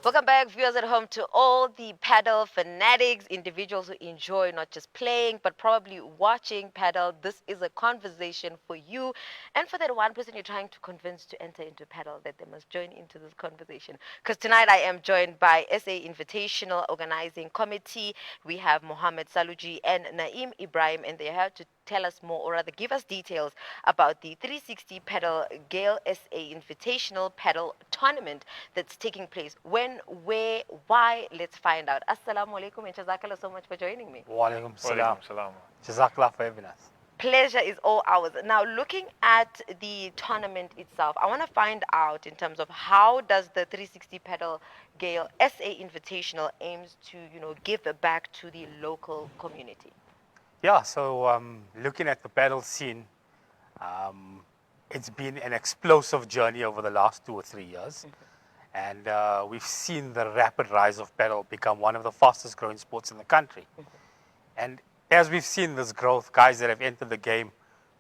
Welcome back, viewers at home, to all the paddle fanatics, individuals who enjoy not just playing but probably watching paddle. This is a conversation for you, and for that one person you're trying to convince to enter into paddle, that they must join into this conversation. Because tonight I am joined by SA Invitational Organizing Committee. We have Mohammed, Saloojee, and Naeem Ebrahim, and they have to tell us more, or rather give us details about the 360 Padel Gayle SA Invitational Padel Tournament that's taking place. When, where, why? Let's find out. Assalamu alaikum and jazakallah so much for joining me. Wa alaikum salam. Walaikum salam. Jazakallah for having us. Pleasure is all ours. Now, looking at the tournament itself, I want to find out in terms of how does the 360 Padel Gayle SA Invitational aims to, give back to the local community. Yeah, so looking at the paddle scene, it's been an explosive journey over the last 2 or 3 years. And we've seen the rapid rise of paddle become one of the fastest growing sports in the country. And as we've seen this growth, guys that have entered the game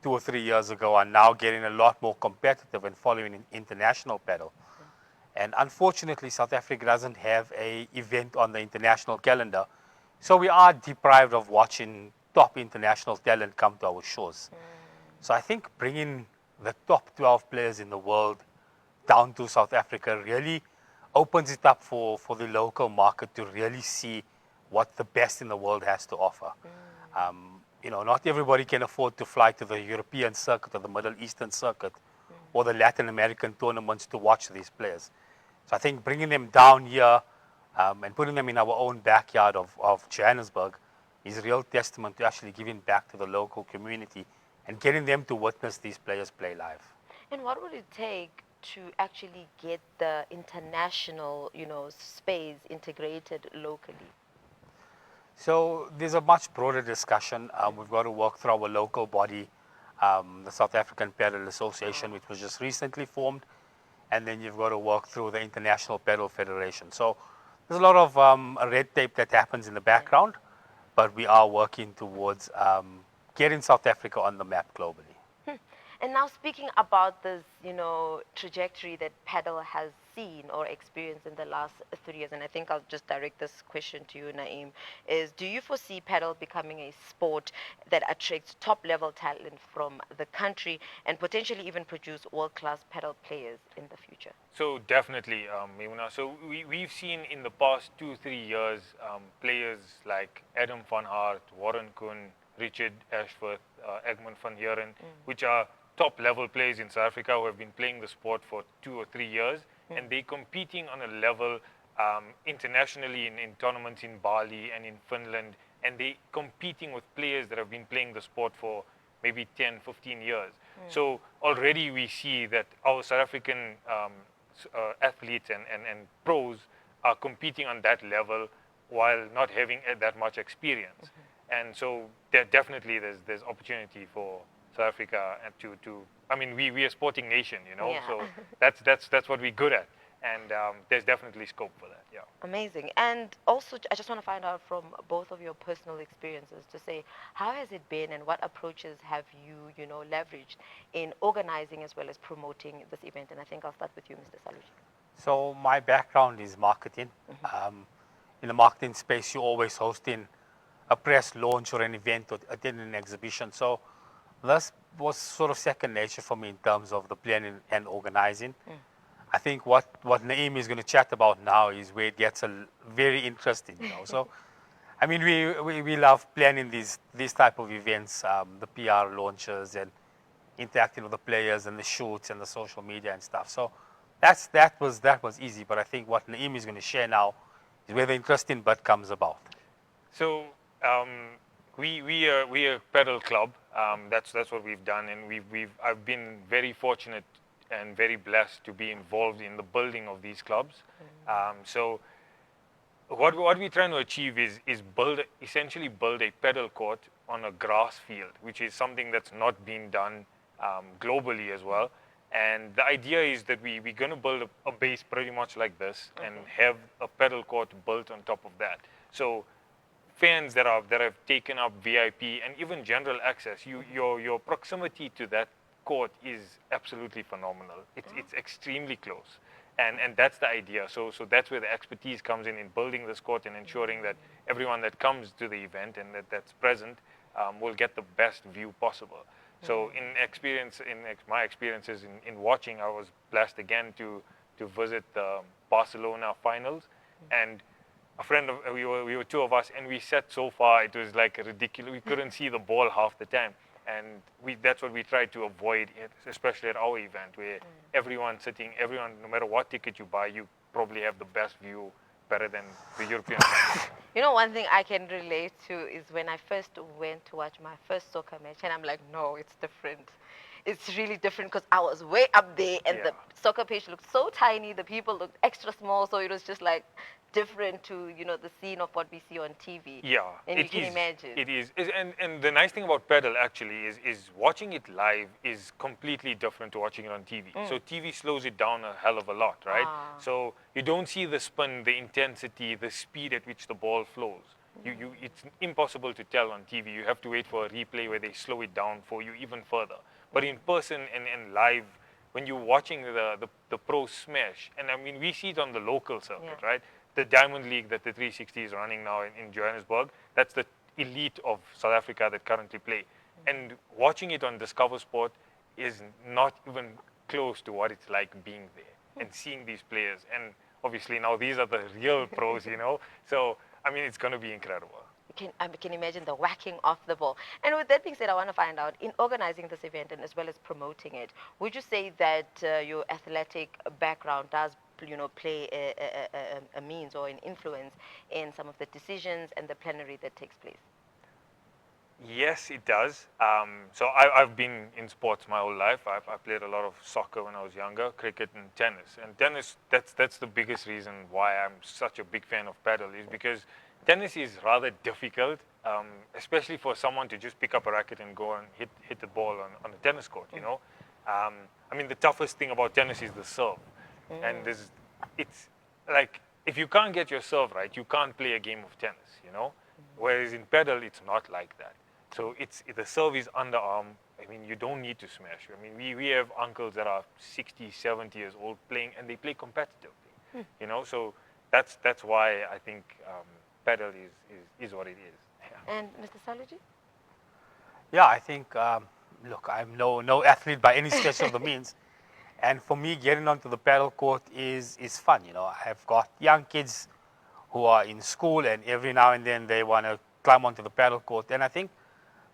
2 or 3 years ago are now getting a lot more competitive and following international paddle. And unfortunately, South Africa doesn't have an event on the international calendar. So we are deprived of watching top international talent come to our shores. So I think bringing the top 12 players in the world down to South Africa really opens it up for the local market to really see what the best in the world has to offer. Not everybody can afford to fly to the European circuit or the Middle Eastern circuit or the Latin American tournaments to watch these players. So I think bringing them down here and putting them in our own backyard of Johannesburg is a real testament to actually giving back to the local community and getting them to witness these players play live. And what would it take to actually get the international, space integrated locally? So there's a much broader discussion. We've got to work through our local body, the South African Padel Association, which was just recently formed. And then you've got to work through the International Padel Federation. So there's a lot of red tape that happens in the background, but we are working towards getting South Africa on the map globally. And now, speaking about this, trajectory that paddle has seen or experienced in the last 3 years, and I think I'll just direct this question to you, Naeem, is do you foresee paddle becoming a sport that attracts top-level talent from the country and potentially even produce world-class paddle players in the future? So definitely, Maimuna. So we've seen in the past 2-3 years players like Adam van Hart, Warren Kuhn, Richard Ashworth, Egmond van Heeren, which are top-level players in South Africa who have been playing the sport for 2 or 3 years, and they're competing on a level internationally in tournaments in Bali and in Finland, and they're competing with players that have been playing the sport for maybe 10, 15 years. So already we see that our South African athletes and pros are competing on that level while not having that much experience. And so definitely there's opportunity for South Africa and we are a sporting nation, Yeah. so that's what we're good at, and there's definitely scope for that. Yeah. Amazing. And also, I just want to find out from both of your personal experiences to say, how has it been and what approaches have you, leveraged in organizing as well as promoting this event? And I think I'll start with you, Mr. Saloojee. So my background is marketing. In the marketing space, you're always hosting a press launch or an event or attending an exhibition. So this was sort of second nature for me in terms of the planning and organizing. I think what Naeem is going to chat about now is where it gets very interesting. So, I mean, we love planning these type of events, the PR launches and interacting with the players and the shoots and the social media and stuff. So that was easy. But I think what Naeem is going to share now is where the interesting bit comes about. So we are a pedal club. That's what we've done, and I've been very fortunate and very blessed to be involved in the building of these clubs. So what we're trying to achieve is essentially build a pedal court on a grass field, which is something that's not being done globally as well. And the idea is that we're going to build a base pretty much like this and have a pedal court built on top of that. So fans that have taken up VIP and even general access, your proximity to that court is absolutely phenomenal. It's extremely close. And that's the idea. So that's where the expertise comes in building this court and ensuring that everyone that comes to the event and that's present will get the best view possible. So my experiences in watching, I was blessed again to visit the Barcelona finals, and a friend of we were two of us, and we sat so far it was like ridiculous. We couldn't see the ball half the time, and that's what we tried to avoid, especially at our event, where everyone, no matter what ticket you buy, you probably have the best view, better than the European fans. You know, one thing I can relate to is when I first went to watch my first soccer match, and I'm like, no, it's different. It's really different because I was way up there, and the soccer pitch looked so tiny. The people looked extra small, so it was just like different to, you know, the scene of what we see on TV. Yeah, and you can imagine. It is, and the nice thing about paddle actually is watching it live is completely different to watching it on TV. So TV slows it down a hell of a lot, right? So you don't see the spin, the intensity, the speed at which the ball flows. It's impossible to tell on TV. You have to wait for a replay where they slow it down for you even further. But in person and live, when you're watching the pro smash, and I mean, we see it on the local circuit, right? The Diamond League that the 360 is running now in Johannesburg, that's the elite of South Africa that currently play. And watching it on Discover Sport is not even close to what it's like being there and seeing these players. And obviously now these are the real pros, you know. So, I mean, it's going to be incredible. I can imagine the whacking of the ball. And with that being said, I want to find out, in organizing this event and as well as promoting it, would you say that your athletic background does, you know, play a means or an influence in some of the decisions and the plenary that takes place? Yes, it does. So I've been in sports my whole life. I played a lot of soccer when I was younger, cricket and tennis. And tennis, that's the biggest reason why I'm such a big fan of paddle, is because tennis is rather difficult, especially for someone to just pick up a racket and go and hit the ball on a tennis court, you know. I mean, the toughest thing about tennis is the serve. And it's like, if you can't get your serve right, you can't play a game of tennis, you know. Whereas in paddle, it's not like that. So the serve is underarm. I mean, you don't need to smash. I mean, we have uncles that are 60, 70 years old playing, and they play competitively, you know. So that's why I think paddle is what it is. Yeah. And Mr. Saloojee? Yeah, I think, look, I'm no athlete by any stretch of the means. And for me, getting onto the paddle court is fun. You know, I've got young kids who are in school, and every now and then they want to climb onto the paddle court. And I think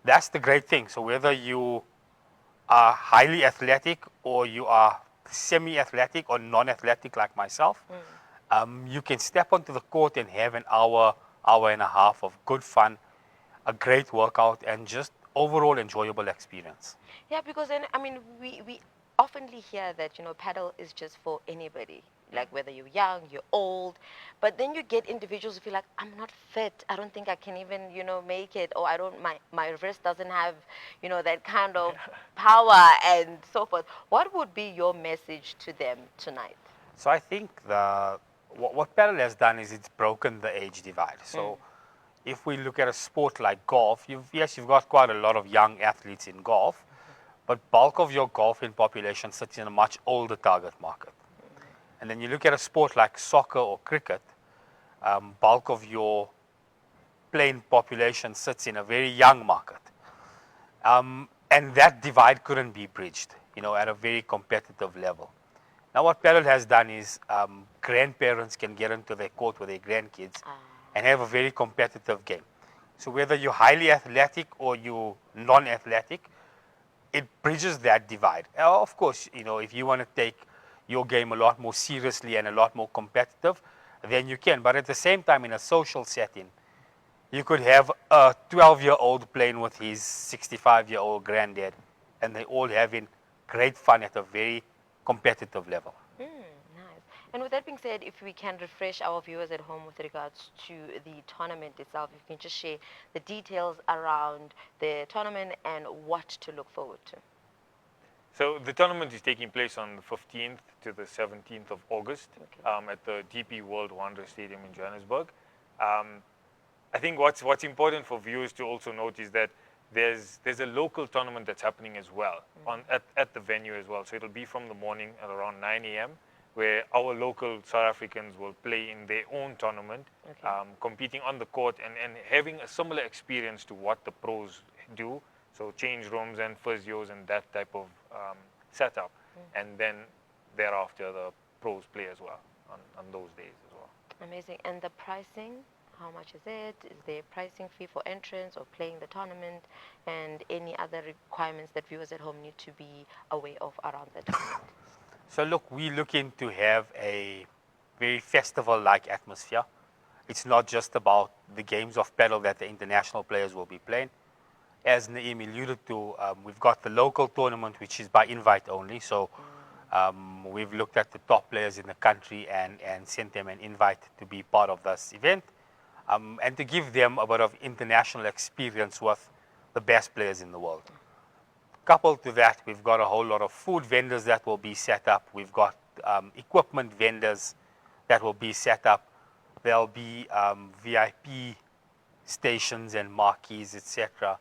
that's the great thing. So whether you are highly athletic or you are semi-athletic or non-athletic like myself, you can step onto the court and have an hour and a half of good fun, a great workout, and just overall enjoyable experience. Yeah, because then, I mean, we oftenly hear that, you know, paddle is just for anybody, like whether you're young, you're old, but then you get individuals who feel like, I'm not fit, I don't think I can even, you know, make it, or my wrist doesn't have, you know, that kind of power and so forth. What would be your message to them tonight? So I think what paddle has done is it's broken the age divide. So if we look at a sport like golf, you've got quite a lot of young athletes in golf, but bulk of your golfing population sits in a much older target market. And then you look at a sport like soccer or cricket, bulk of your playing population sits in a very young market. And that divide couldn't be bridged, you know, at a very competitive level. Now what paddle has done is grandparents can get into their court with their grandkids and have a very competitive game. So whether you're highly athletic or you're non-athletic, it bridges that divide. Of course, you know, if you want to take your game a lot more seriously and a lot more competitive, then you can. But at the same time, in a social setting, you could have a 12-year-old playing with his 65-year-old granddad, and they all having great fun at a very competitive level. Nice. And with that being said, if we can refresh our viewers at home with regards to the tournament itself, if you can just share the details around the tournament and what to look forward to. So the tournament is taking place on the 15th to the 17th of August at the DP World Wanderers Stadium in Johannesburg. I think what's important for viewers to also note is that there's a local tournament that's happening as well at the venue as well. So it'll be from the morning at around 9 a.m. where our local South Africans will play in their own tournament, competing on the court and having a similar experience to what the pros do. So change rooms and physios and that type of setup. And then thereafter the pros play as well on those days as well. Amazing. And the pricing, how much is it? Is there a pricing fee for entrance or playing the tournament? And any other requirements that viewers at home need to be aware of around the tournament? So look, we're looking to have a very festival-like atmosphere. It's not just about the games of paddle that the international players will be playing. As Naeem alluded to, we've got the local tournament, which is by invite only. So we've looked at the top players in the country and sent them an invite to be part of this event, and to give them a bit of international experience with the best players in the world. Coupled to that, we've got a whole lot of food vendors that will be set up. We've got equipment vendors that will be set up. There'll be VIP stations and marquees, etc.,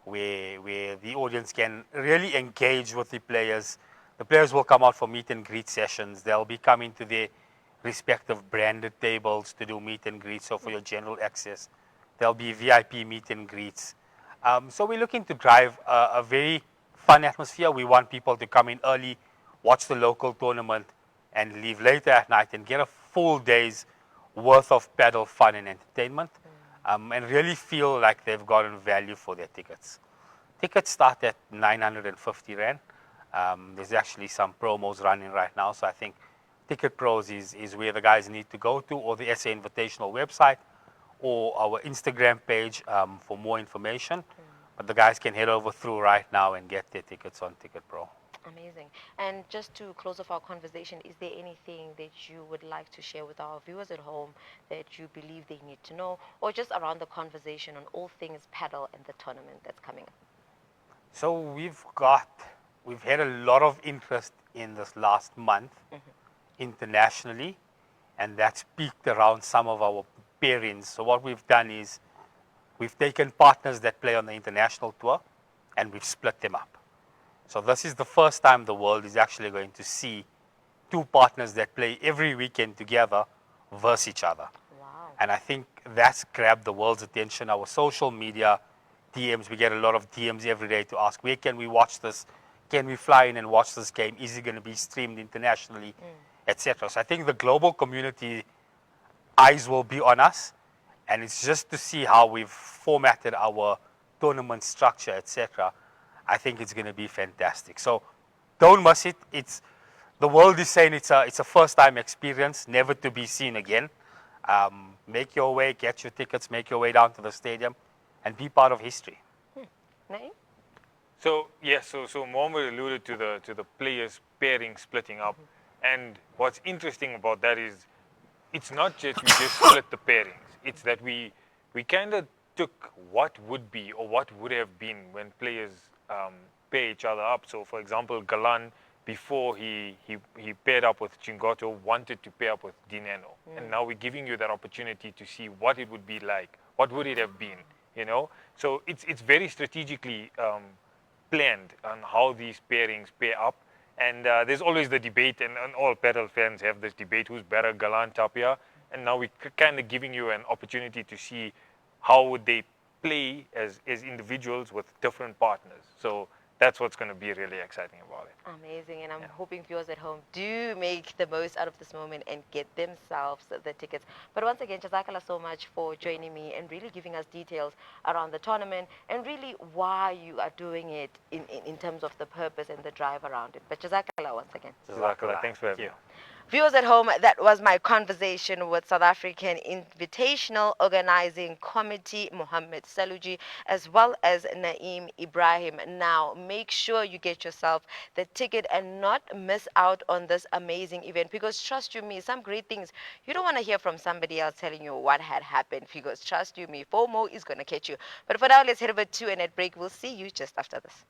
where the audience can really engage with the players. The players will come out for meet and greet sessions. They'll be coming to their respective branded tables to do meet and greets, so for your general access. There'll be VIP meet and greets. So we're looking to drive a very fun atmosphere. We want people to come in early, watch the local tournament, and leave later at night and get a full day's worth of paddle fun and entertainment, and really feel like they've gotten value for their tickets. Tickets start at 950 Rand. There's actually some promos running right now, so I think Ticket Pros is where the guys need to go to, or the SA Invitational website, or our Instagram page for more information. But the guys can head over through right now and get their tickets on Ticket Pro. Amazing. And just to close off our conversation, is there anything that you would like to share with our viewers at home that you believe they need to know, or just around the conversation on all things paddle and the tournament that's coming up? So we've had a lot of interest in this last month internationally, and that's peaked around some of our pairings. So what we've done is we've taken partners that play on the international tour and we've split them up. So this is the first time the world is actually going to see two partners that play every weekend together versus each other. Wow. And I think that's grabbed the world's attention. Our social media DMs, we get a lot of DMs every day to ask, where can we watch this? Can we fly in and watch this game? Is it going to be streamed internationally, etc.? So I think the global community eyes will be on us, and it's just to see how we've formatted our tournament structure, etc. I think it's going to be fantastic. So don't miss it. The world is saying it's a first-time experience, never to be seen again. Make your way, get your tickets, make your way down to the stadium, and be part of history. Naeem? So yes, so Mohammed alluded to the players pairing splitting up, and what's interesting about that is it's not just we just split the pairings. It's that we kind of took what would be or what would have been when players pair each other up. So for example, Galan, before he paired up with Chingoto, wanted to pair up with Dineno, and now we're giving you that opportunity to see what it would be like. What would it have been? You know, so it's very strategically planned on how these pairings pair up. And there's always the debate, and all paddle fans have this debate, who's better, Galan, Tapia? And now we're kind of giving you an opportunity to see how would they play as individuals with different partners. So that's what's going to be really exciting about it. Amazing, and I'm hoping viewers at home do make the most out of this moment and get themselves the tickets. But once again, Jazakallah so much for joining me and really giving us details around the tournament and really why you are doing it in terms of the purpose and the drive around it. But Jazakallah once again. Jazakallah. Thanks for having me. Viewers at home, that was my conversation with South African Invitational Organizing Committee, Mohammed Saloojee, as well as Naeem Ebrahim. Now, make sure you get yourself the ticket and not miss out on this amazing event, because trust you me, some great things, you don't want to hear from somebody else telling you what had happened, because trust you me, FOMO is going to catch you. But for now, let's head over to a net break. We'll see you just after this.